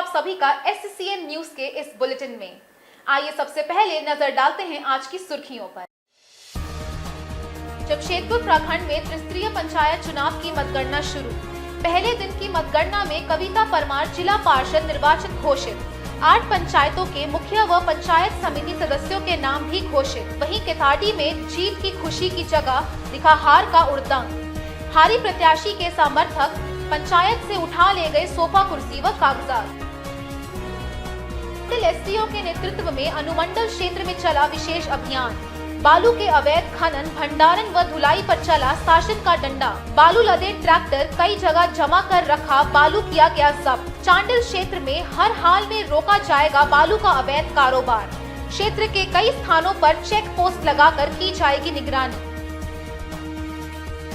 आप सभी का SCN न्यूज के इस बुलेटिन में। आइए सबसे पहले नजर डालते हैं आज की सुर्खियों पर। जमशेदपुर प्रखंड में त्रिस्तरीय पंचायत चुनाव की मतगणना शुरू। पहले दिन की मतगणना में कविता परमार जिला पार्षद निर्वाचित घोषित। 8 पंचायतों के मुखिया व पंचायत समिति सदस्यों के नाम भी घोषित। वहीं केताड़ी में जीत की खुशी की जगह दिखा हार का उड़दंग। हारी प्रत्याशी के समर्थक पंचायत से उठा ले गए सोफा कुर्सी व कागजात। SDO के नेतृत्व में अनुमंडल क्षेत्र में चला विशेष अभियान। बालू के अवैध खनन, भंडारण व धुलाई पर चला शासन का डंडा। बालू लदे ट्रैक्टर कई जगह जमा कर रखा, बालू किया गया जब्त। चांडिल क्षेत्र में हर हाल में रोका जाएगा बालू का अवैध कारोबार। क्षेत्र के कई स्थानों पर चेक पोस्ट लगाकर की जाएगी निगरानी।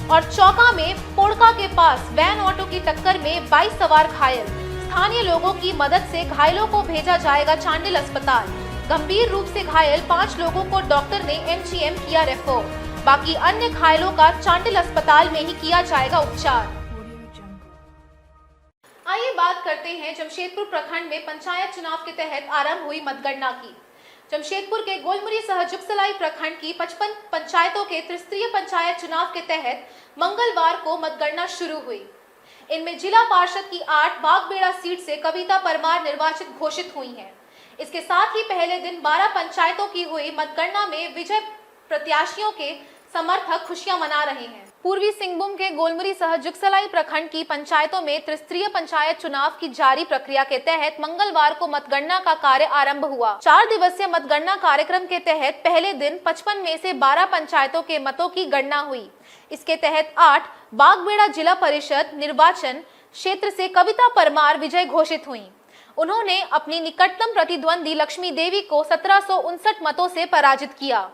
और चौका में पोड़का के पास वैन ऑटो की टक्कर में 22 सवार घायल। स्थानीय लोगों की मदद से घायलों को भेजा जाएगा चांडिल अस्पताल। गंभीर रूप से घायल 5 लोगों को डॉक्टर ने MGM किया रेफर। बाकी अन्य घायलों का चांडिल अस्पताल में ही किया जाएगा उपचार। आइए बात करते हैं जमशेदपुर प्रखंड में पंचायत चुनाव के तहत आरंभ हुई मतगणना की। जमशेदपुर के गोलमुरी सह जुगसलाई प्रखंड की 55 पंचायतों के त्रिस्तरीय पंचायत चुनाव के तहत मंगलवार को मतगणना शुरू हुई। इनमें जिला पार्षद की 8 बागबेड़ा सीट से कविता परमार निर्वाचित घोषित हुई हैं। इसके साथ ही पहले दिन 12 पंचायतों की हुई मतगणना में विजय प्रत्याशियों के समर्थक खुशियां मना रहे हैं। पूर्वी सिंहभूम के गोलमुरी सह जुगसलाई प्रखंड की पंचायतों में त्रिस्तरीय पंचायत चुनाव की जारी प्रक्रिया के तहत मंगलवार को मतगणना का कार्य आरंभ हुआ। 4 दिवसीय मतगणना कार्यक्रम के तहत पहले दिन 55 में से 12 पंचायतों के मतों की गणना हुई। इसके तहत 8 बागबेड़ा जिला परिषद निर्वाचन क्षेत्र से कविता परमार विजय घोषित हुई। उन्होंने अपनी निकटतम प्रतिद्वंदी लक्ष्मी देवी को 1759 मतों से पराजित किया।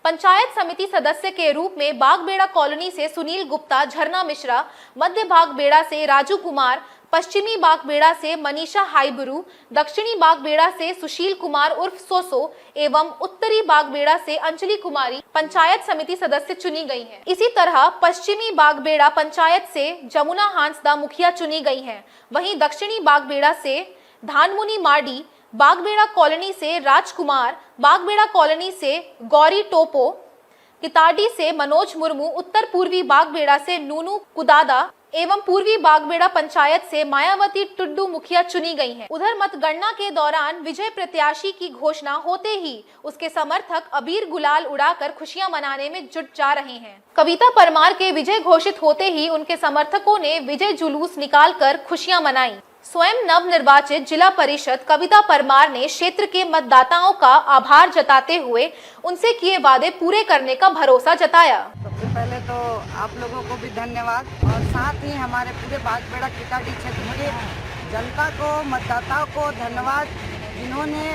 पंचायत समिति सदस्य के रूप में बागबेड़ा कॉलोनी से सुनील गुप्ता, झरना मिश्रा, मध्य बागबेड़ा से राजू कुमार, पश्चिमी बागबेड़ा से मनीषा हाईबरू, दक्षिणी बागबेड़ा से सुशील कुमार उर्फ सोसो एवं उत्तरी बागबेड़ा से अंजलि कुमारी पंचायत समिति सदस्य चुनी गई हैं। इसी तरह पश्चिमी बागबेड़ा पंचायत से जमुना हांसदा मुखिया चुनी गई हैं। वहीं दक्षिणी बागबेड़ा से धानमुनी मार्डी, बागबेड़ा कॉलोनी से राजकुमार, बागबेड़ा कॉलोनी से गौरी टोपो, किताड़ी से मनोज मुर्मू, उत्तर पूर्वी बागबेड़ा से नूनू कुदादा एवं पूर्वी बागबेड़ा पंचायत से मायावती टुड्डू मुखिया चुनी गई हैं। उधर मतगणना के दौरान विजय प्रत्याशी की घोषणा होते ही उसके समर्थक अबीर गुलाल उड़ाकर खुशियां मनाने में जुट जा रहे हैं। कविता परमार के विजय घोषित होते ही उनके समर्थकों ने विजय जुलूस निकालकर खुशियां मनाई। स्वयं नवनिर्वाचित जिला परिषद कविता परमार ने क्षेत्र के मतदाताओं का आभार जताते हुए उनसे किए वादे पूरे करने का भरोसा जताया। सबसे पहले तो आप लोगों को भी धन्यवाद और साथ ही हमारे पूरे बागबेड़ा किताड़ी क्षेत्र के जनता को, मतदाताओं को धन्यवाद, जिन्होंने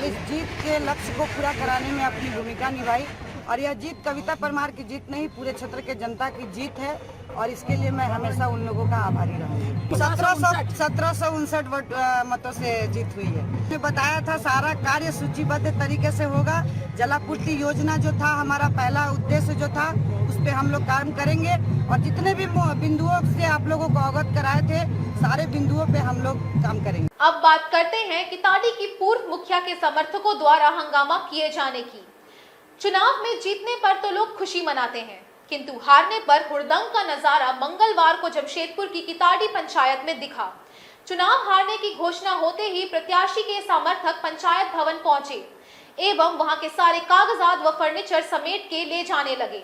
इस जीत के लक्ष्य को पूरा कराने में अपनी भूमिका निभाई। और यह जीत कविता परमार की जीत नहीं, पूरे क्षेत्र के जनता की जीत है और इसके लिए मैं हमेशा उन लोगों का आभारी रहूँगी। 1759 वोट मतों से जीत हुई है। मैं बताया था सारा कार्य सूचीबद्ध तरीके से होगा। जलापूर्ति योजना जो था, हमारा पहला उद्देश्य जो था, उस पर हम लोग काम करेंगे और जितने भी बिंदुओं से आप लोगों को अवगत कराए थे, सारे बिंदुओं पे हम लोग काम करेंगे। अब बात करते हैं किताड़ी की पूर्व मुखिया के समर्थकों द्वारा हंगामा किए जाने की। चुनाव में जीतने पर तो लोग खुशी मनाते हैं, किंतु हारने पर हुड़दंग का नजारा मंगलवार को जमशेदपुर की किताड़ी पंचायत में दिखा। चुनाव हारने की घोषणा होते ही प्रत्याशी के समर्थक पंचायत भवन पहुंचे एवं वहां के सारे कागजात व फर्नीचर समेट के ले जाने लगे।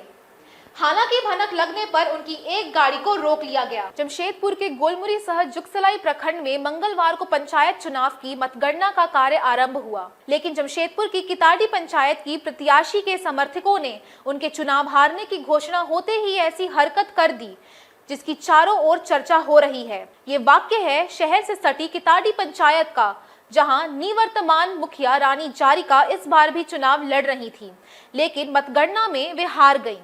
हालांकि भनक लगने पर उनकी एक गाड़ी को रोक लिया गया। जमशेदपुर के गोलमुरी सह जुगसलाई प्रखंड में मंगलवार को पंचायत चुनाव की मतगणना का कार्य आरंभ हुआ, लेकिन जमशेदपुर की किताड़ी पंचायत की प्रत्याशी के समर्थकों ने उनके चुनाव हारने की घोषणा होते ही ऐसी हरकत कर दी जिसकी चारों ओर चर्चा हो रही है। ये वाक्य है शहर से सटी किताड़ी पंचायत का, जहां निवर्तमान मुखिया रानी जारिका इस बार भी चुनाव लड़ रही थी, लेकिन मतगणना में वे हार गईं।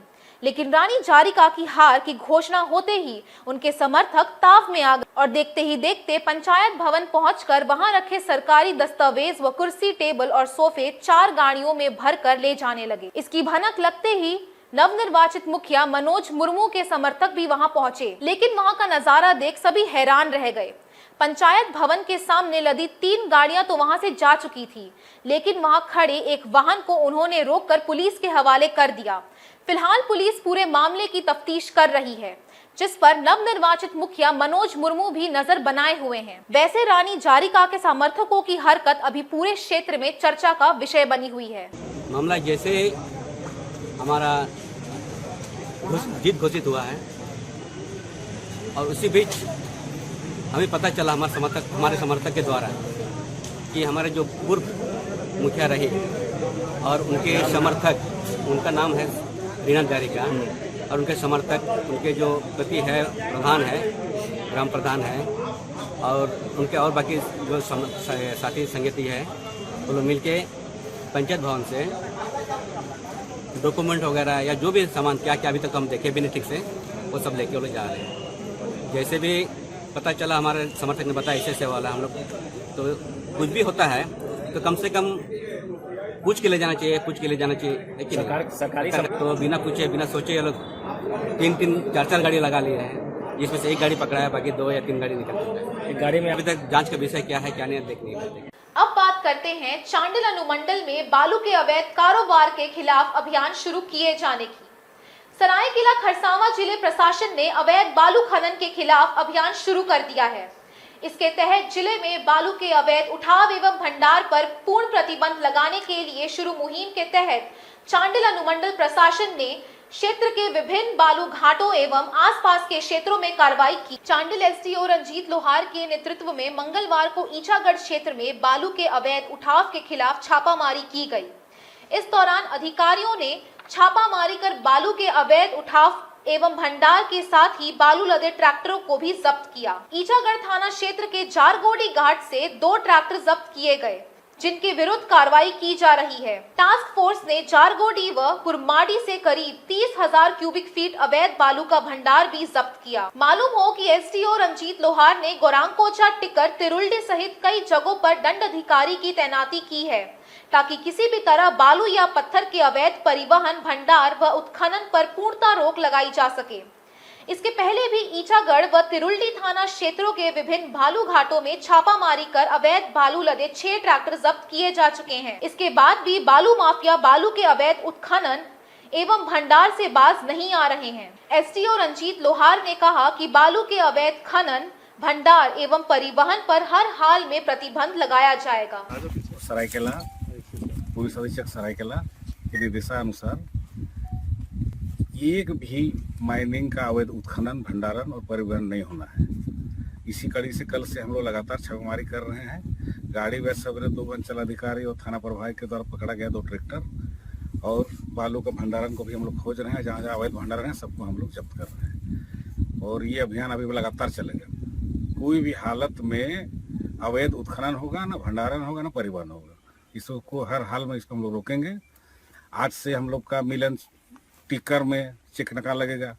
लेकिन रानी जारिका की हार की घोषणा होते ही उनके समर्थक ताव में आ गए और देखते ही देखते पंचायत भवन पहुंचकर वहां रखे सरकारी दस्तावेज व कुर्सी, टेबल और सोफे 4 गाड़ियों में भरकर ले जाने लगे। इसकी भनक लगते ही नवनिर्वाचित मुखिया मनोज मुर्मू के समर्थक भी वहां पहुंचे, लेकिन वहां का नजारा देख सभी हैरान रह गए। पंचायत भवन के सामने लदी 3 गाड़ियां तो वहां से जा चुकी थी, लेकिन वहां खड़े एक वाहन को उन्होंने रोककर पुलिस के हवाले कर दिया। फिलहाल पुलिस पूरे मामले की तफ्तीश कर रही है, जिस पर नवनिर्वाचित मुखिया मनोज मुर्मू भी नजर बनाए हुए हैं। वैसे रानी जारिका के समर्थकों की हरकत अभी पूरे क्षेत्र में चर्चा का विषय बनी हुई है। मामला जैसे हमारा जीत घोषित हुआ है और उसी बीच हमें पता चला हमारे समर्थक के द्वारा कि हमारे जो पूर्व मुखिया रहे और उनके समर्थक, उनका नाम है रीना जारिका, और उनके समर्थक, उनके जो पति है प्रधान है, ग्राम प्रधान है, और उनके और बाकी जो साथी संगति है, वो लोग मिलके पंचायत भवन से डॉक्यूमेंट वगैरह या जो भी सामान क्या क्या अभी तक हम देखे भी नहीं ठीक से, वो सब लेके वो लोग जा रहे हैं। जैसे भी पता चला हमारे समर्थक ने बताया ऐसे वाला हम लोग, तो कुछ भी होता है तो कम से कम पूछ के ले जाना चाहिए, लेकिन सरकारी तो बिना पूछे बिना सोचे ये लोग 3-3, 4-4 गाड़ी लगा लिए हैं, जिसमें से एक गाड़ी पकड़ा है, बाकी 2 या 3 गाड़ी निकल है। एक गाड़ी में अभी तक जांच का विषय क्या है क्या नहीं देखने का। अब बात करते हैं चांडिल अनुमंडल में बालू के अवैध कारोबार के खिलाफ अभियान शुरू किए जाने की। सरायकेला खरसावां जिले प्रशासन ने अवैध बालू खनन के खिलाफ अभियान शुरू कर दिया है। इसके तहत जिले में बालू के अवैध उठाव एवं भंडार पर पूर्ण प्रतिबंध लगाने के लिए शुरू मुहिम के तहत चांडिल अनुमंडल प्रशासन ने क्षेत्र के विभिन्न बालू घाटों एवं आसपास के क्षेत्रों में कार्रवाई की। चांडिल एसडीओ रंजीत लोहार के नेतृत्व में मंगलवार को ईचागढ़ क्षेत्र में बालू के अवैध उठाव के खिलाफ छापामारी की गई। इस दौरान अधिकारियों ने छापामारी कर बालू के अवैध उठाव एवं भंडार के साथ ही बालू लदे ट्रैक्टरों को भी जब्त किया। ईचागढ़ थाना क्षेत्र के जारगोडी घाट से 2 ट्रैक्टर जब्त किए गए, जिनके विरुद्ध कार्रवाई की जा रही है। टास्क फोर्स ने जारगोडी व कुरमाडी से करीब 30,000 क्यूबिक फीट अवैध बालू का भंडार भी जब्त किया। मालूम हो कि एसडीओ रंजीत लोहार ने गोरांकोचा, टिकर, तिरुल्डी सहित कई जगहों पर दंड अधिकारी की तैनाती की है, ताकि किसी भी तरह बालू या पत्थर के अवैध परिवहन, भंडार व उत्खनन पर पूर्णतः रोक लगाई जा सके। इसके पहले भी ईचागढ़ व तिरुल्डी थाना क्षेत्रों के विभिन्न बालू घाटों में छापामारी कर अवैध बालू लदे 6 ट्रैक्टर जब्त किए जा चुके हैं। इसके बाद भी बालू माफिया बालू के अवैध उत्खनन एवं भंडार से बाज नहीं आ रहे हैं। एसडीओ रंजीत लोहार ने कहा कि बालू के अवैध खनन, भंडार एवं परिवहन पर हर हाल में प्रतिबंध लगाया जाएगा। सरायकेला पुलिस अधीक्षक सरायकेला के निर्देशानुसार एक भी माइनिंग का अवैध उत्खनन, भंडारण और परिवहन नहीं होना है। इसी कड़ी से कल से हम लोग लगातार छापेमारी कर रहे हैं। गाड़ी व सवेरे 2 अंचल अधिकारी और थाना प्रभारी के द्वारा पकड़ा गया 2 ट्रैक्टर और बालू का भंडारण को भी हम लोग खोज रहे हैं। जहाँ जहाँ अवैध भंडारण है सबको हम लोग जब्त कर रहे हैं और ये अभियान अभी लगातार चलेगा। कोई भी हालत में अवैध उत्खनन होगा, ना भंडारण होगा, ना परिवहन होगा। इसको हर हाल में इसको हम लोग रोकेंगे। आज से हम लोग का मिलन टिक्कर में चेक नाका लगेगा,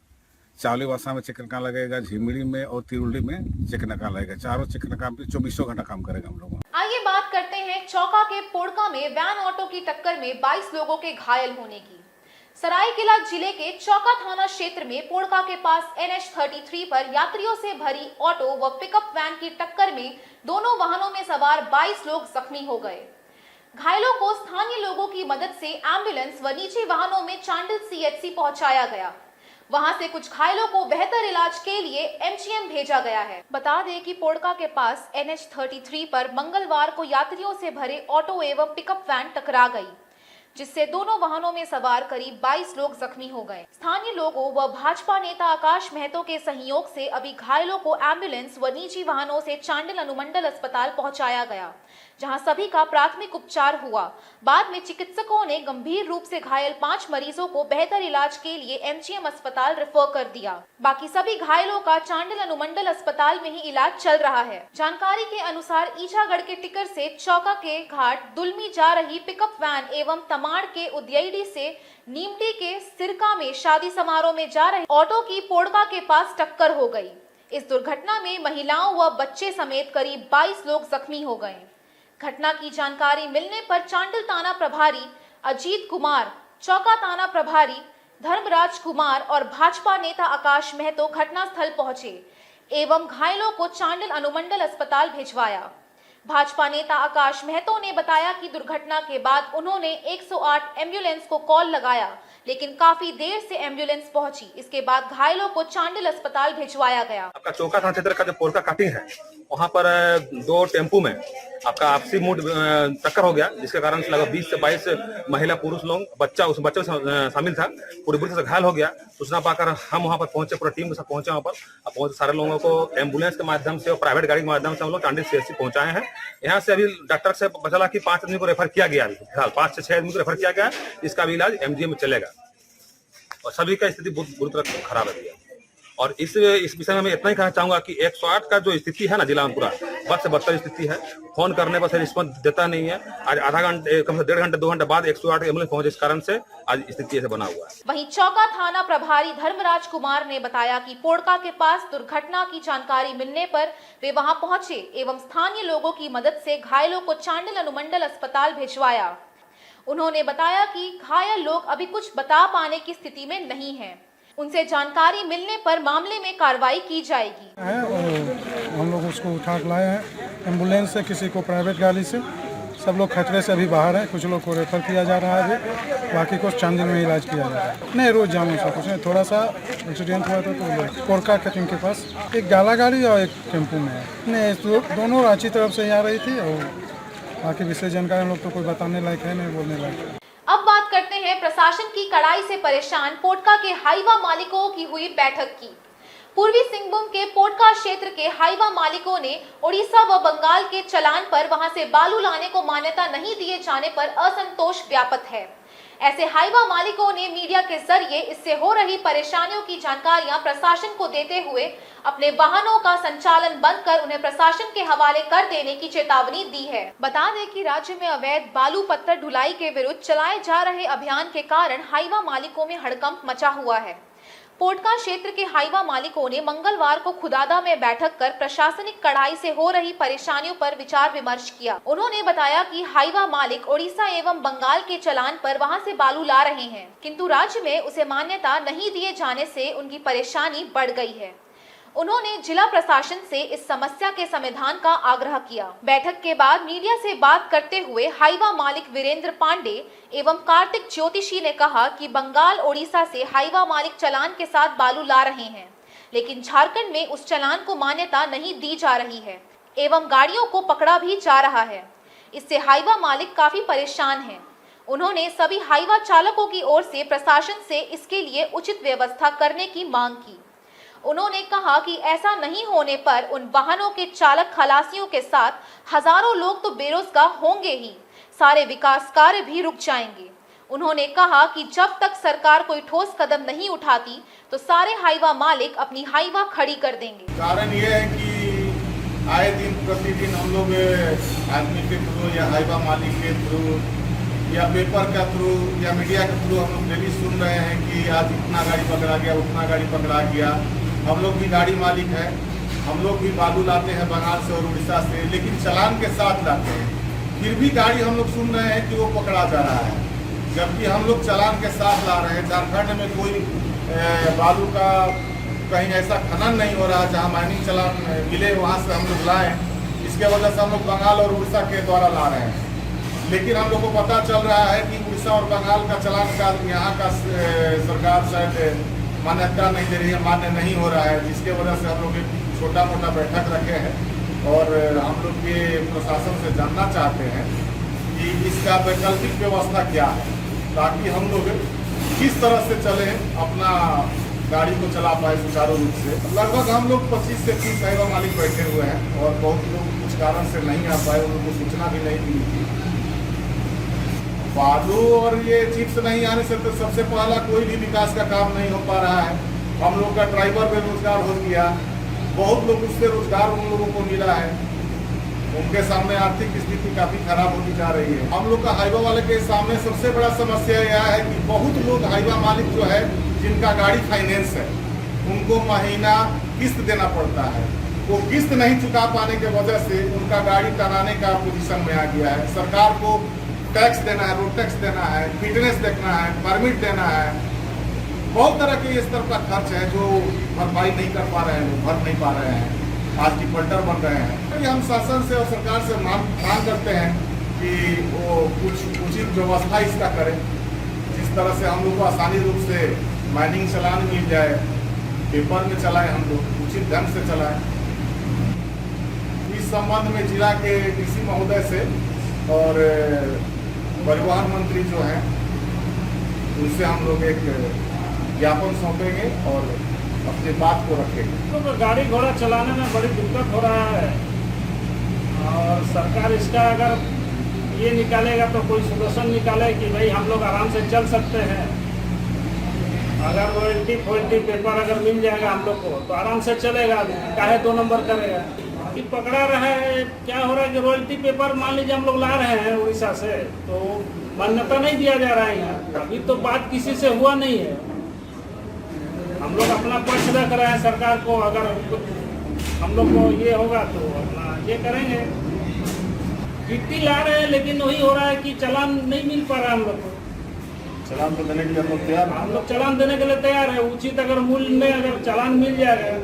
चावलीवासा में चेक नाका लगेगा, झिमड़ी में और तिरुल्डी में चेक नाका लगेगा। चारों चेक नाका पे 24 घंटा काम करेगा हम लोग। आइए बात करते हैं चौका के पोड़का में वैन ऑटो की टक्कर में 22 लोगों के घायल होने की। सरायकेला जिले के चौका थाना क्षेत्र में पोड़का के पास NH-33 पर यात्रियों से भरी ऑटो व पिकअप वैन की टक्कर में दोनों वाहनों में सवार 22 लोग जख्मी हो गए। घायलों को स्थानीय लोगों की मदद से एम्बुलेंस व निजी वाहनों में चांडिल CHC पहुंचाया गया। वहां से कुछ घायलों को बेहतर इलाज के लिए MGM भेजा गया है। बता दें कि पोड़का के पास NH-33 पर मंगलवार को यात्रियों से भरे ऑटो एवं पिकअप वैन टकरा गई, जिससे दोनों वाहनों में सवार करीब 22 लोग जख्मी हो गए। स्थानीय लोगों व भाजपा नेता आकाश महतो के सहयोग से अभी घायलों को एम्बुलेंस व निजी वाहनों से चांडिल अनुमंडल अस्पताल पहुंचाया गया, जहां सभी का प्राथमिक उपचार हुआ। बाद में चिकित्सकों ने गंभीर रूप से घायल 5 मरीजों को बेहतर इलाज के लिए MGM अस्पताल रेफर कर दिया। बाकी सभी घायलों का चांडिल अनुमंडल अस्पताल में ही इलाज चल रहा है। जानकारी के अनुसार ईचागढ़ के टिकर से चौका के घाट दुलमी जा रही पिकअप वैन एवं तमाड़ के उदयडी से नीमडी के सिरका में शादी समारोह में जा रहे ऑटो की पोड़का के पास टक्कर हो गई। इस दुर्घटना में महिलाओं व बच्चे समेत करीब 22 लोग जख्मी हो गए। घटना की जानकारी मिलने पर चांडिल थाना प्रभारी अजीत कुमार, चौका थाना प्रभारी धर्मराज कुमार और भाजपा नेता आकाश महतो घटनास्थल पहुंचे। एवं घायलों को चांडिल अनुमंडल अस्पताल भिजवाया। भाजपा नेता आकाश महतो ने बताया कि दुर्घटना के बाद उन्होंने 108 एम्बुलेंस को कॉल लगाया, लेकिन काफी देर से एम्बुलेंस पहुंची। इसके बाद घायलों को चांडिल अस्पताल भिजवाया गया। आपका चौका थाना क्षेत्र का जो पोरका काटिंग है, वहाँ पर 2 टेम्पू में आपका आपसी मुठ टक्कर हो गया, जिसके कारण से लगभग 20 से 22 महिला पुरुष लोग, बच्चा उस बच्चे में शामिल था, पूरी बुरी से घायल हो गया। सूचना पाकर हम वहाँ पर पहुंचे, पूरा टीम के साथ पहुंचे वहाँ पर। पहुंचे सारे लोगों को एम्बुलेंस के माध्यम से और प्राइवेट गाड़ी के माध्यम से हम लोग चांडिल सीएचसी पहुंचाए हैं। यहाँ से अभी डॉक्टर से पता चला कि 5 आदमी को रेफर किया गया, फिलहाल 5 से 6 आदमी को रेफर किया गया। इसका भी इलाज एमजीएम में चलेगा और सभी का स्थिति बहुत बुरी तरह खराब है। और इस विषय में मैं इतना ही कहना चाहूंगा कि 108 का जो स्थिति है ना जिला में, पूरा बद से बदतर स्थिति है। फोन करने पर रिस्पॉन्स देता नहीं है। आज आधा घंटे, कम से 1.5 घंटे 2 घंटे बाद 108 एम्बुलेंस पहुंचे, इस कारण से आज स्थिति ऐसे बना हुआ है। वहीं चौका थाना प्रभारी धर्मराज कुमार ने बताया कि पोड़का के पास दुर्घटना की जानकारी मिलने पर वे वहां पहुंचे एवं स्थानीय लोगों की मदद से घायलों को चांडिल अनुमंडल अस्पताल भिजवाया। उन्होंने बताया कि घायल लोग अभी कुछ बता पाने की स्थिति में नहीं हैं। उनसे जानकारी मिलने पर मामले में कार्रवाई की जाएगी। हम लोग उसको उठा के लाए हैं एम्बुलेंस से, किसी को प्राइवेट गाड़ी से। सब लोग खतरे से अभी बाहर हैं, कुछ लोग को रेफर किया जा रहा है अभी, बाकी को चांदिल में इलाज किया जा रहा है। नहीं, रोज जाम ऐसा कुछ नहीं, थोड़ा सा एक्सीडेंट हुआ था तो कोरका कटिंग के पास एक गाला गाड़ी और एक टेम्पू में है। नहीं, दोनों रांची तरफ से आ रही थी और बाकी विशेष जानकारी हम लोग तो कोई बताने लायक है नहीं, बोलने लायक। अब बात करते हैं प्रशासन की कड़ाई से परेशान पोटका के हाईवा मालिकों की हुई बैठक की। पूर्वी सिंहभूम के पोटका क्षेत्र के हाईवा मालिकों ने उड़ीसा व बंगाल के चलान पर वहां से बालू लाने को मान्यता नहीं दिए जाने पर असंतोष व्याप्त है। ऐसे हाईवा मालिकों ने मीडिया के जरिए इससे हो रही परेशानियों की जानकारियां प्रशासन को देते हुए अपने वाहनों का संचालन बंद कर उन्हें प्रशासन के हवाले कर देने की चेतावनी दी है। बता दें कि राज्य में अवैध बालू पत्थर ढुलाई के विरुद्ध चलाए जा रहे अभियान के कारण हाईवा मालिकों में हड़कंप मचा हुआ है। पोटका क्षेत्र के हाईवा मालिकों ने मंगलवार को खुदादा में बैठक कर प्रशासनिक कड़ाई से हो रही परेशानियों पर विचार विमर्श किया। उन्होंने बताया कि हाईवा मालिक ओडिशा एवं बंगाल के चलान पर वहां से बालू ला रहे हैं, किंतु राज्य में उसे मान्यता नहीं दिए जाने से उनकी परेशानी बढ़ गई है। उन्होंने जिला प्रशासन से इस समस्या के समाधान का आग्रह किया। बैठक के बाद मीडिया से बात करते हुए हाईवा मालिक वीरेंद्र पांडे एवं कार्तिक ज्योतिषी ने कहा कि बंगाल ओडिशा से हाईवा मालिक चलान के साथ बालू ला रहे हैं, लेकिन झारखंड में उस चलान को मान्यता नहीं दी जा रही है एवं गाड़ियों को पकड़ा भी जा रहा है। इससे हाईवा मालिक काफी परेशान हैं। उन्होंने सभी हाईवा चालकों की ओर से प्रशासन से इसके लिए उचित व्यवस्था करने की मांग की। उन्होंने कहा कि ऐसा नहीं होने पर उन वाहनों के चालक खलासियों के साथ हजारों लोग तो बेरोजगार होंगे ही, सारे विकास कार्य भी रुक जाएंगे। उन्होंने कहा कि जब तक सरकार कोई ठोस कदम नहीं उठाती तो सारे हाईवा मालिक अपनी हाईवा खड़ी कर देंगे। कारण ये है कि आए दिन प्रतिदिन हम लोग आदमी के थ्रू या हाईवा मालिक के थ्रू या पेपर का थ्रू या मीडिया के थ्रू हम लोग डेली सुन रहे हैं कि आज इतना गाड़ी पकड़ा गया, उतना गाड़ी पकड़ा गया। हम लोग भी गाड़ी मालिक हैं, हम लोग भी बालू लाते हैं बंगाल से और उड़ीसा से, लेकिन चालान के साथ लाते हैं। फिर भी गाड़ी हम लोग सुन रहे हैं कि वो पकड़ा जा रहा है, जबकि हम लोग चालान के साथ ला रहे हैं। झारखंड में कोई बालू का कहीं ऐसा खनन नहीं हो रहा जहाँ माइनिंग चालान मिले वहाँ से हम लोग लाएँ। इसके वजह से हम लोग बंगाल और उड़ीसा के द्वारा ला रहे हैं, लेकिन हम लोग को पता चल रहा है कि उड़ीसा और बंगाल का चालान का यहाँ का सरकार शायद मान्यता नहीं दे रही है, मान्य नहीं हो रहा है, जिसके वजह से हम लोग एक छोटा मोटा बैठक रखे हैं और हम लोग ये प्रशासन से जानना चाहते हैं कि इसका वैकल्पिक व्यवस्था क्या है, ताकि हम लोग किस तरह से चले, अपना गाड़ी को चला पाए सुचारू रूप से। लगभग हम लोग 25 से 30 हाईवा मालिक बैठे हुए हैं और बहुत लोग कुछ कारण से नहीं आ पाए, उनको सूचना भी नहीं मिली थी। बालू और ये चिप्स नहीं आने से तो सबसे पहला कोई भी विकास का काम नहीं हो पा रहा है। हम लोग का ड्राइवर बेरोजगार हो गया, बहुत लोग उससे रोजगार उन लोगों को मिला है, उनके सामने आर्थिक स्थिति काफी खराब होती जा रही है। हम लोग का हाईवा वाले के सामने सबसे बड़ा समस्या यह है कि बहुत लोग हाईवा मालिक जो है जिनका गाड़ी फाइनेंस है, उनको महीना किस्त देना पड़ता है। वो किस्त नहीं चुका पाने के वजह से उनका गाड़ी टनाने का पोजीशन में आ गया है। सरकार को टैक्स देना है, रोड टैक्स देना है, फिटनेस देखना है, परमिट देना है, बहुत तरह के इस तरह का खर्च है जो भरपाई नहीं कर पा रहे हैं, वो भर नहीं पा रहे हैं, आज डिफॉल्टर बन रहे हैं। हम शासन से और सरकार से मांग करते हैं कि वो कुछ उचित व्यवस्था इसका करें, जिस तरह से हम लोग को आसानी रूप से माइनिंग चालान मिल जाए, पेपर में चलाएं, हम लोग उचित ढंग से चलाएं। इस संबंध में जिला के डीसी महोदय से और परिवहन मंत्री जो हैं उनसे हम लोग एक ज्ञापन सौंपेंगे और अपनी बात को रखेंगे। तो गाड़ी घोड़ा चलाने में बड़ी दिक्कत हो रहा है और सरकार इसका अगर ये निकालेगा तो कोई सोल्यूशन निकाले कि भाई हम लोग आराम से चल सकते हैं। अगर रॉयल्टी फॉयल्टी पेपर अगर मिल जाएगा हम लोग को तो आराम से चलेगा, काहे 2 नंबर करेगा। कि पकड़ा रहा है, क्या हो रहा है कि रॉयल्टी पेपर मान लीजिए हम लोग ला रहे हैं उड़ीसा से, तो मान्यता नहीं दिया जा रहा है यहाँ। अभी तो बात किसी से हुआ नहीं है, हम लोग अपना पक्ष रख रहे हैं सरकार को। अगर हम लोग को ये होगा तो अपना ये करेंगे। गिट्टी ला रहे हैं लेकिन वही हो रहा है कि चालान नहीं मिल पा रहा है हम लोग को। चालान तो देने के लिए हम लोग तैयार हैं। हम लोग चालान देने के लिए तैयार है। उचित अगर मूल्य में अगर चालान मिल जाएगा,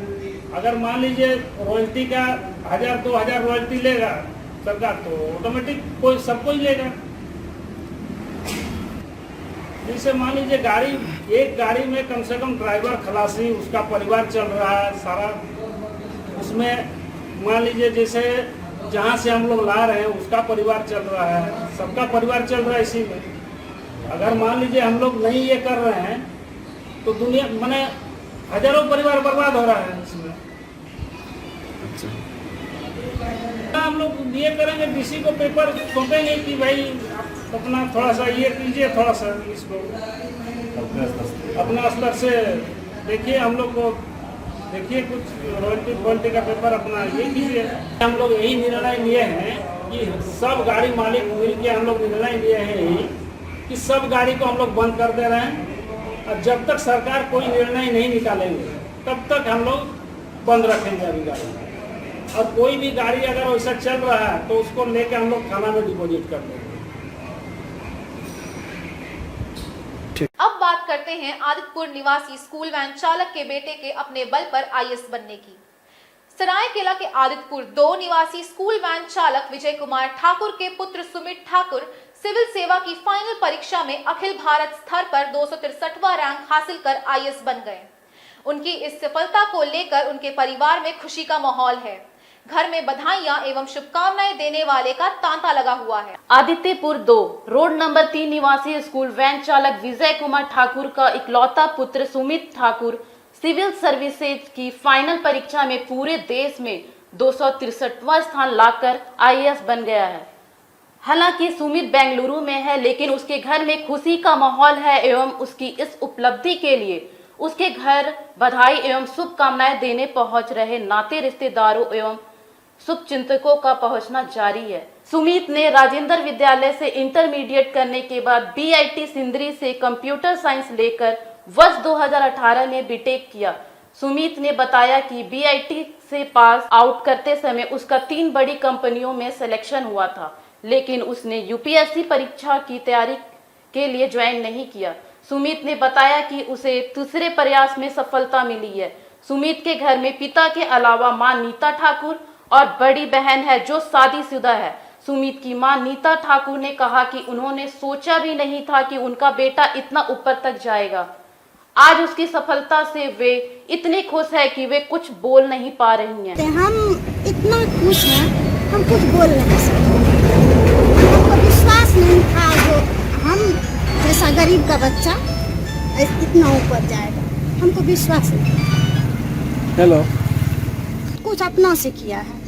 अगर मान लीजिए रॉयल्टी का 1000-2000 रॉयल्टी लेगा सरकार, तो ऑटोमेटिक कोई सब कोई लेगा। जैसे मान लीजिए एक गाड़ी में कम से कम ड्राइवर, खलासी, उसका परिवार चल रहा है सारा, उसमें मान लीजिए जैसे जहाँ से हम लोग ला रहे हैं उसका परिवार चल रहा है, सबका परिवार चल रहा है इसी में। अगर मान लीजिए हम लोग नहीं ये कर रहे हैं तो दुनिया माने हजारों परिवार बर्बाद हो रहा है इसमें। हम लोग ये करेंगे, डीसी को पेपर सौंपेंगे कि भाई आप अपना थोड़ा सा ये कीजिए, थोड़ा सा इसको अपना स्तर से देखिए, हम लोग को देखिए कुछ रॉयल्टी क्वालिटी का पेपर अपना ये कीजिए। हम लोग यही निर्णय लिए हैं कि सब गाड़ी मालिक मिल के हम लोग निर्णय लिए हैं यही कि सब गाड़ी को हम लोग बंद कर दे रहे हैं, और जब तक सरकार कोई निर्णय नहीं निकालेंगे तब तक हम लोग बंद रखेंगे अभी गाड़ी। और कोई भी गाड़ी अगर वैसा चल रहा है तो उसको लेके हम लोग थाना में डिपॉजिट कर देंगे। अब बात करते हैं आदित्यपुर निवासी स्कूल वैन चालक के बेटे के अपने बल पर आईएएस बनने की। सरायकेला के आदित्यपुर 2 निवासी स्कूल वैन चालक विजय कुमार ठाकुर के पुत्र सुमित ठाकुर सिविल सेवा की फाइनल परीक्षा में अखिल भारत स्तर पर 263वां रैंक हासिल कर आईएएस बन गए। उनकी इस सफलता को लेकर उनके परिवार में खुशी का माहौल है। घर में बधाइयां एवं शुभकामनाएं देने वाले का तांता लगा हुआ है। आदित्यपुर 2 रोड नंबर 3 निवासी स्कूल वैन चालक विजय कुमार ठाकुर का इकलौता पुत्र सुमित ठाकुर सिविल सर्विसेज की फाइनल परीक्षा में पूरे देश में 263वां स्थान लाकर आईएएस बन गया है। हालांकि सुमित बेंगलुरु में है, लेकिन उसके घर में खुशी का माहौल है एवं उसकी इस उपलब्धि के लिए उसके घर बधाई एवं शुभकामनाएं देने पहुंच रहे नाते रिश्तेदारों एवं शुभचिंतकों का पहुंचना जारी है। सुमित ने राजेंद्र विद्यालय से इंटरमीडिएट करने के बाद बीआईटी सिंदरी से कंप्यूटर साइंस लेकर वर्ष 2018 में बीटेक किया। सुमित ने बताया कि बीआईटी से पास आउट करते समय उसका 3 बड़ी कंपनियों में सिलेक्शन हुआ था, लेकिन उसने यूपीएससी परीक्षा की तैयारी के लिए ज्वाइन नहीं किया। सुमित ने बताया कि उसे दूसरे प्रयास में सफलता मिली है। सुमित के घर में पिता के अलावा मां नीता ठाकुर और बड़ी बहन है जो शादीशुदा है। सुमित की मां नीता ठाकुर ने कहा कि उन्होंने सोचा भी नहीं था कि उनका बेटा इतना ऊपर तक जाएगा। आज उसकी सफलता से वे इतने खुश है कि वे कुछ बोल नहीं पा रही हैं। हम इतना खुश हैं, हम कुछ बोल नहीं सकते। हमको विश्वास नहीं था जो हम जैसा गरीब का बच्चा इतना ऊपर जाएगा, हमको विश्वास नहीं था। हेलो, कुछ अपना से किया है।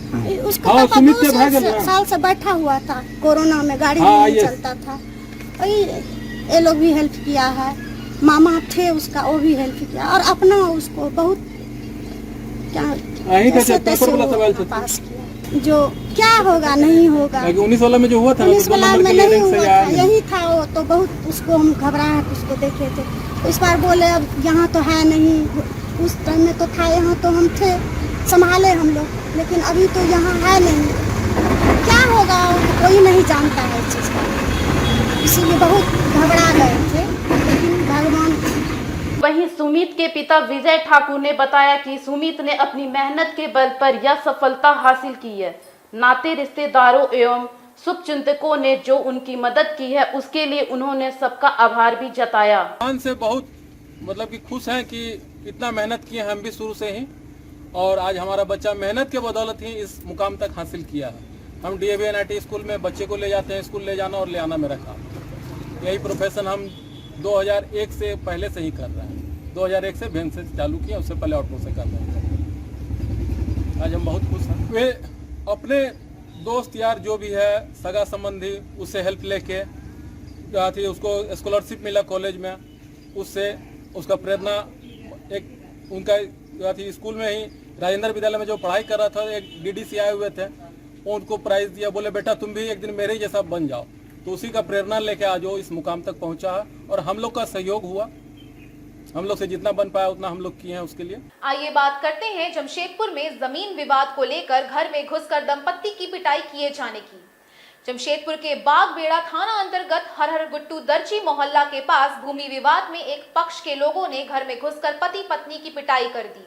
उसका पापा 2 साल से बैठा हुआ था, कोरोना में गाड़ी नहीं चलता था, वही ये लोग भी हेल्प किया है। मामा थे उसका, वो भी हेल्प किया, और अपना उसको बहुत क्या पास किया। जो क्या होगा नहीं होगा, 19 में जो हुआ था 19 में नहीं हुआ था, यही था वो तो बहुत उसको हम घबराहट उसको देखे थे। इस बार बोले अब यहाँ तो है नहीं, उस टाइम में तो था, यहाँ तो हम थे, संभाले हम लोग, लेकिन अभी तो यहाँ है नहीं। क्या होगा कोई नहीं जानता है इस चीज़ का, इसीलिए बहुत घबरा गए थे, लेकिन भगवान। वहीं सुमित के पिता विजय ठाकुर ने बताया कि सुमित ने अपनी मेहनत के बल पर यह सफलता हासिल की है। नाते रिश्तेदारों एवं शुभचिंतकों ने जो उनकी मदद की है उसके लिए उन्होंने सबका आभार भी जताया। भगवान से बहुत मतलब कि खुश हैं कि इतना मेहनत किए हम भी शुरू से ही, और आज हमारा बच्चा मेहनत के बदौलत ही इस मुकाम तक हासिल किया है। हम DAV NIT स्कूल में बच्चे को ले जाते हैं, स्कूल ले जाना और ले आना मेरा काम। यही प्रोफेशन हम 2001 से पहले से ही कर रहे हैं। 2001 से वैन से चालू किया, उससे पहले ऑटो से कर रहे हैं। आज हम बहुत खुश हैं। वे अपने दोस्त यार जो भी है सगा संबंधी उससे हेल्प लेके थी, उसको स्कॉलरशिप मिला कॉलेज में, उससे उसका प्रेरणा एक उनका थी स्कूल में ही राजेंद्र विद्यालय में जो पढ़ाई कर रहा था, एक DDC आए हुए थे, उनको प्राइज दिया, बोले बेटा तुम भी एक दिन मेरे ही जैसा बन जाओ। तो उसी का प्रेरणा लेके आज वो इस मुकाम तक पहुंचा है और हम लोग का सहयोग हुआ। हम लोग से जितना बन पाया उतना हम लोग किए हैं उसके लिए। आइए बात करते हैं जमशेदपुर में जमीन विवाद को लेकर घर में घुसकर दंपत्ति की पिटाई किए जाने की। जमशेदपुर के बागबेड़ा थाना अंतर्गत हरहर गुट्टू दर्जी मोहल्ला के पास भूमि विवाद में एक पक्ष के लोगों ने घर में घुसकर पति पत्नी की पिटाई कर दी।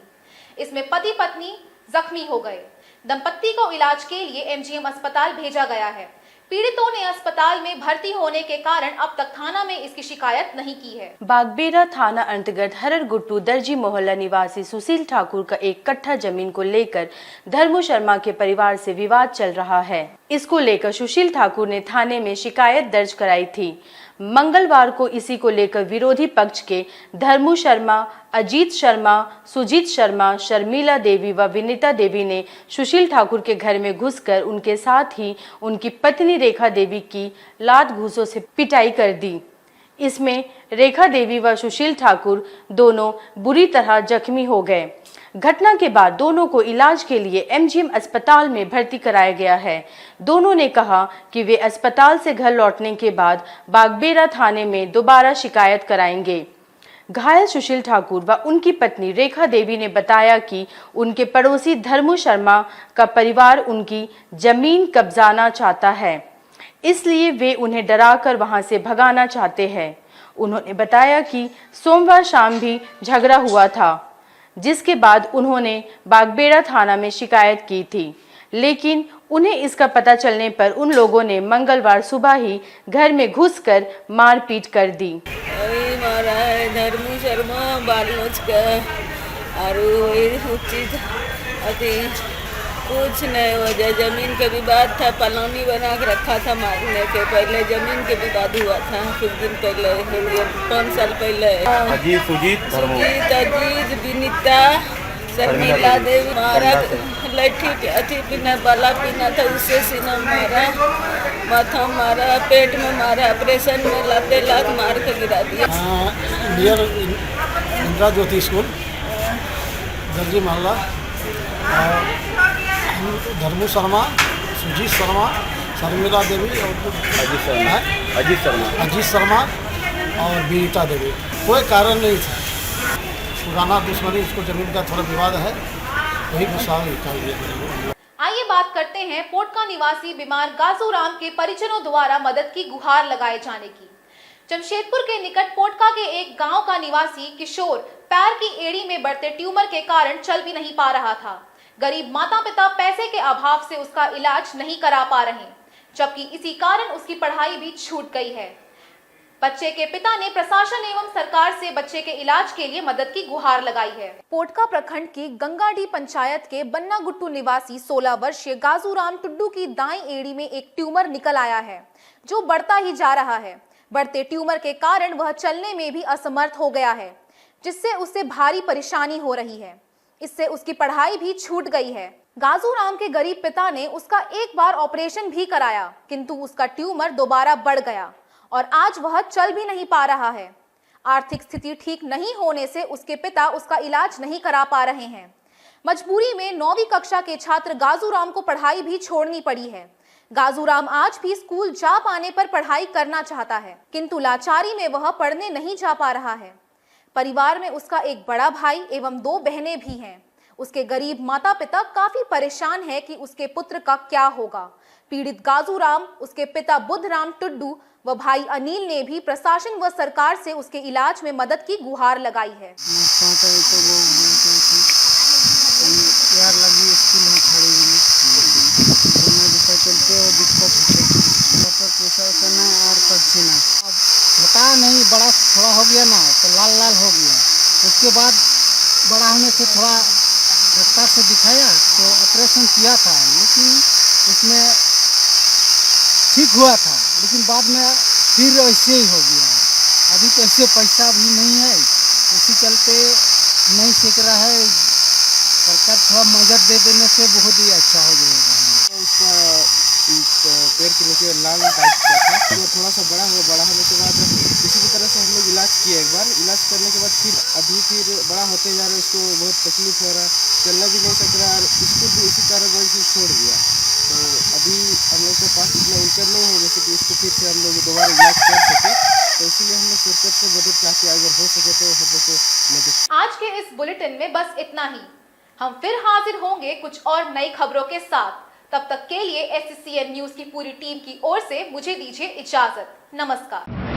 इसमें पति पत्नी जख्मी हो गए। दंपत्ति को इलाज के लिए MGM अस्पताल भेजा गया है। पीड़ितों ने अस्पताल में भर्ती होने के कारण अब तक थाना में इसकी शिकायत नहीं की है। बागबेड़ा थाना अंतर्गत हरहर गुट्टू दर्जी मोहल्ला निवासी सुशील ठाकुर का 1 कट्ठा जमीन को लेकर धर्मू शर्मा के परिवार से विवाद चल रहा है। इसको लेकर सुशील ठाकुर ने थाने में शिकायत दर्ज कराई थी। मंगलवार को इसी को लेकर विरोधी पक्ष के धर्मू शर्मा, अजीत शर्मा, सुजीत शर्मा, शर्मिला देवी व विनीता देवी ने सुशील ठाकुर के घर में घुसकर उनके साथ ही उनकी पत्नी रेखा देवी की लात घूंसों से पिटाई कर दी। इसमें रेखा देवी व सुशील ठाकुर दोनों बुरी तरह जख्मी हो गए। घटना के बाद दोनों को इलाज के लिए MGM अस्पताल में भर्ती कराया गया है। दोनों ने कहा कि वे अस्पताल से घर लौटने के बाद बागबेड़ा थाने में दोबारा शिकायत कराएंगे। घायल सुशील ठाकुर व उनकी पत्नी रेखा देवी ने बताया कि उनके पड़ोसी धर्मू शर्मा का परिवार उनकी जमीन कब्जाना चाहता है, इसलिए वे उन्हें डराकर वहां से भगाना चाहते हैं। उन्होंने बताया कि सोमवार शाम भी झगड़ा हुआ था, जिसके बाद उन्होंने बागबेड़ा थाना में शिकायत की थी, लेकिन उन्हें इसका पता चलने पर उन लोगों ने मंगलवार सुबह ही घर में घुसकर मारपीट कर दी। धर्मू शर्मा बालोच का कुछ नहीं वजह जमीन के विवाद था, पलानी बना के रखा था मारने के पहले। जमीन के विवाद हुआ था कुछ दिन पहले, 5 साल पहले। अजीत विनीता शर्मिला देवी मारा, लठी अथी पीना बाला पीना था, उससे सीना मारा, माथा मारा, पेट में मारा, ऑपरेशन में लाते लात मार के गिरा दिया। नियर इंदिरा ज्योति स्कूल दर्जी मोहल्ला, धर्मू शर्मा, सुजीत शर्मा, शर्मिला देवी और अजीत शर्मा और विनीता देवी। कोई कारण नहीं था, पुराना दुश्मनी, इसको जमीन का थोड़ा विवाद है, वही गुस्सा निकाल दिया। आइए बात करते हैं पोटका निवासी बीमार गाजूराम के परिजनों द्वारा मदद की गुहार लगाए जाने की। जमशेदपुर के निकट पोटका के एक गांव का निवासी किशोर पैर की एड़ी में बढ़ते ट्यूमर के कारण चल भी नहीं पा रहा था। गरीब माता पिता पैसे के अभाव से उसका इलाज नहीं करा पा रहे, जबकि इसी कारण उसकी पढ़ाई भी छूट गई है। बच्चे के पिता ने प्रशासन एवं सरकार से बच्चे के इलाज के लिए मदद की गुहार लगाई है। पोटका प्रखंड की गंगाडी पंचायत के बन्ना गुट्टू निवासी 16 वर्षीय गाजूराम टुड्डू की दाईं एड़ी में एक ट्यूमर निकल आया है, जो बढ़ता ही जा रहा है। बढ़ते ट्यूमर के कारण वह चलने में भी असमर्थ हो गया है, जिससे उसे भारी परेशानी हो रही है। इससे उसकी पढ़ाई भी छूट गई है। गाजूराम के गरीब पिता ने उसका एक बार ऑपरेशन भी कराया, किंतु उसका ट्यूमर दोबारा बढ़ गया और आज वह चल भी नहीं पा रहा है। आर्थिक स्थिति ठीक नहीं होने से उसके पिता उसका इलाज नहीं करा पा रहे हैं। मजबूरी में 9वीं कक्षा के छात्र गाजूराम को पढ़ाई भी छोड़नी पड़ी है। गाजूराम आज भी स्कूल जा पाने पर पढ़ाई करना चाहता है, किंतु लाचारी में वह पढ़ने नहीं जा पा रहा है। परिवार में उसका एक बड़ा भाई एवं 2 बहनें भी हैं। उसके गरीब माता पिता काफी परेशान है कि उसके पुत्र का क्या होगा, पीड़ित गाजूराम, उसके पिता बुद्धराम टुड्डू व भाई अनिल ने भी प्रशासन व सरकार से उसके इलाज में मदद की गुहार लगाई है। यार लगी स्कूल में खड़ी हुई चलते हो दिक्कत होती है और पक्षी ना अब बता नहीं बड़ा थोड़ा हो गया ना तो लाल लाल हो गया। उसके बाद बड़ा होने से थोड़ा डॉक्टर से दिखाया तो ऑपरेशन किया था, लेकिन उसमें ठीक हुआ था, लेकिन बाद में फिर ऐसे ही हो गया। अभी तो ऐसे पैसा भी नहीं है, इसी चलते नहीं सीख रहा है। सरकार थोड़ा मदद दे देने से बहुत ही अच्छा हो जाएगा। उसका पैर के नीचे लाल टाइप का था, तो थोड़ा सा बड़ा हुआ। बड़ा होने के बाद किसी भी तरह से हम लोग इलाज किए एक बार। इलाज करने के बाद फिर बड़ा होते जा रहा है, उसको बहुत तकलीफ हो रहा है, चलना भी नहीं सक रहा, और स्कूल भी इसी कारण वजह से छोड़ दिया। तो अभी हम लोग के पास इतना इनकम नहीं है जैसे कि इसको फिर से हम लोग दोबारा इलाज कर सके, तो इसीलिए हम लोग सरकार से मदद चाहते हैं, अगर हो सके तो हम लोग को मदद। आज के इस बुलेटिन में बस इतना ही। हम फिर हाजिर होंगे कुछ और नई खबरों के साथ। तब तक के लिए SCN न्यूज की पूरी टीम की ओर से मुझे दीजिए इजाजत। नमस्कार।